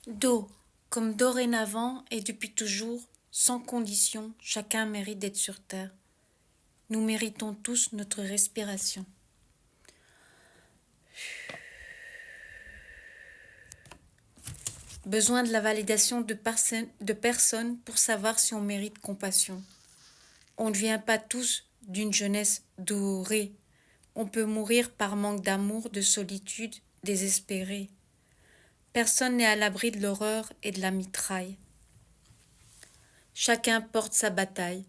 Do, comme dorénavant et depuis toujours, sans condition, chacun mérite d'être sur terre. Nous méritons tous notre respiration. Besoin de la validation de personnes pour savoir si on mérite compassion. On ne vient pas tous d'une jeunesse dorée. On peut mourir par manque d'amour, de solitude, désespéré. Personne n'est à l'abri de l'horreur et de la mitraille. Chacun porte sa bataille,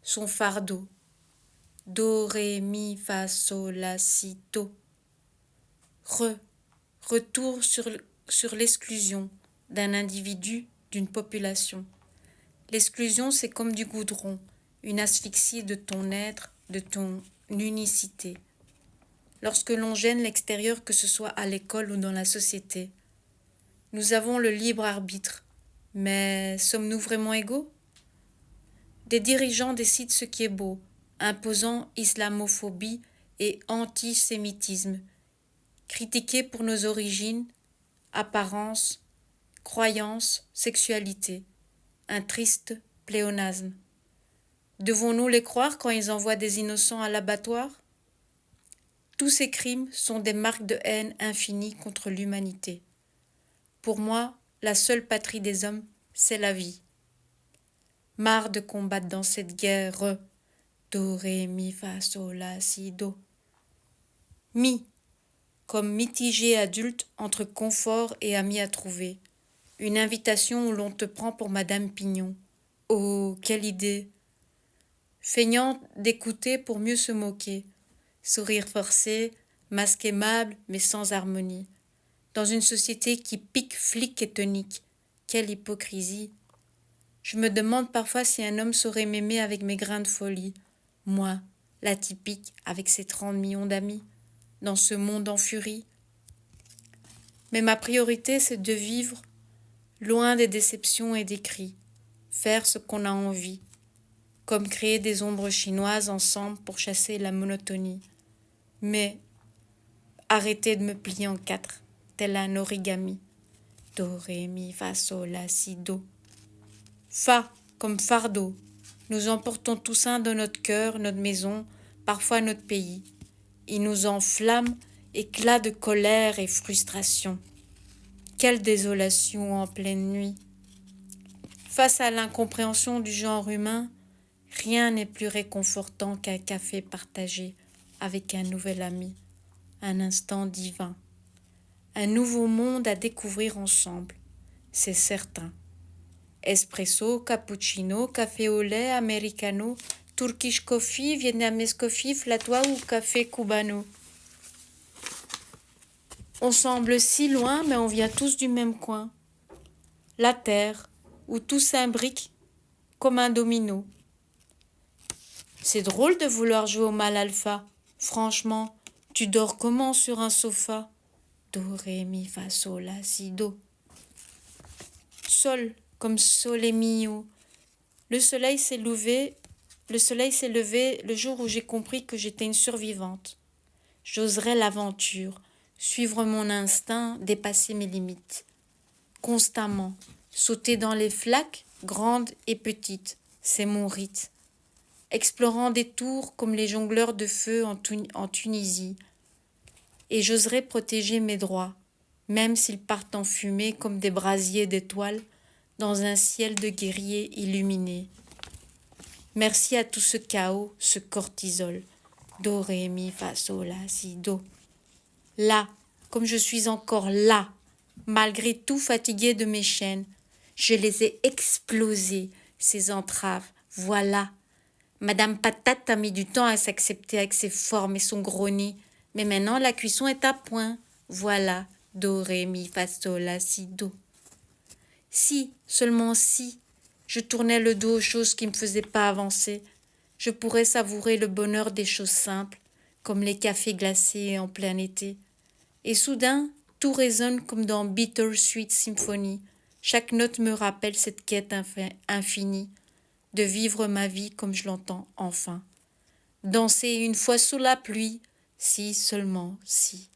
son fardeau. Do, ré, mi, fa, sol, la, si, do. Retour sur l'exclusion d'un individu, d'une population. L'exclusion, c'est comme du goudron, une asphyxie de ton être, de ton unicité. Lorsque l'on gêne l'extérieur, que ce soit à l'école ou dans la société, nous avons le libre arbitre, mais sommes-nous vraiment égaux? Des dirigeants décident ce qui est beau, imposant islamophobie et antisémitisme, critiqués pour nos origines, apparences, croyances, sexualité, un triste pléonasme. Devons-nous les croire quand ils envoient des innocents à l'abattoir? Tous ces crimes sont des marques de haine infinie contre l'humanité. Pour moi, la seule patrie des hommes, c'est la vie. Marre de combattre dans cette guerre. Do, ré, mi, fa, sol, la, si, do. Mi, comme mitigé adulte entre confort et ami à trouver. Une invitation où l'on te prend pour Madame Pignon. Oh, quelle idée! Feignant d'écouter pour mieux se moquer. Sourire forcé, masque aimable mais sans harmonie. Dans une société qui pique, flic et tonique. Quelle hypocrisie! Je me demande parfois si un homme saurait m'aimer avec mes grains de folie. Moi, l'atypique, avec ses 30 millions d'amis, dans ce monde en furie. Mais ma priorité, c'est de vivre loin des déceptions et des cris, faire ce qu'on a envie, comme créer des ombres chinoises ensemble pour chasser la monotonie. Mais arrêter de me plier en quatre, tel un origami. Do, ré, mi, fa, sol, la, si, do. Fa, comme fardeau. Nous emportons tous un dans notre cœur, notre maison, parfois notre pays. Il nous enflamme, éclat de colère et frustration. Quelle désolation en pleine nuit. Face à l'incompréhension du genre humain, rien n'est plus réconfortant qu'un café partagé avec un nouvel ami, un instant divin. Un nouveau monde à découvrir ensemble, c'est certain. Espresso, cappuccino, café au lait, americano, Turkish coffee, vietnamese coffee, flatwa ou café cubano. On semble si loin, mais on vient tous du même coin. La terre, où tout s'imbrique comme un domino. C'est drôle de vouloir jouer au mal alpha. Franchement, tu dors comment sur un sofa? Do, ré, mi, fa, sol, la, si, do. Sol, comme sole mio. Le soleil s'est levé le jour où j'ai compris que j'étais une survivante. J'oserais l'aventure, suivre mon instinct, dépasser mes limites. Constamment, sauter dans les flaques, grandes et petites, c'est mon rite. Explorant des tours comme les jongleurs de feu en Tunisie. Et j'oserais protéger mes droits, même s'ils partent en fumée comme des brasiers d'étoiles dans un ciel de guerriers illuminé. Merci à tout ce chaos, ce cortisol. Do, ré, mi, fa, sol, la, si, do. Là, comme je suis encore là, malgré tout fatigué de mes chaînes, je les ai explosées, ces entraves. Voilà. Madame Patate a mis du temps à s'accepter avec ses formes et son gros nez. Mais maintenant, la cuisson est à point. Voilà. Do, ré, mi, fa, sol, la, si, do. Si, seulement si, je tournais le dos aux choses qui ne me faisaient pas avancer, je pourrais savourer le bonheur des choses simples, comme les cafés glacés en plein été. Et soudain, tout résonne comme dans Bittersweet Symphony. Chaque note me rappelle cette quête infinie, de vivre ma vie comme je l'entends enfin. Danser une fois sous la pluie, si seulement si.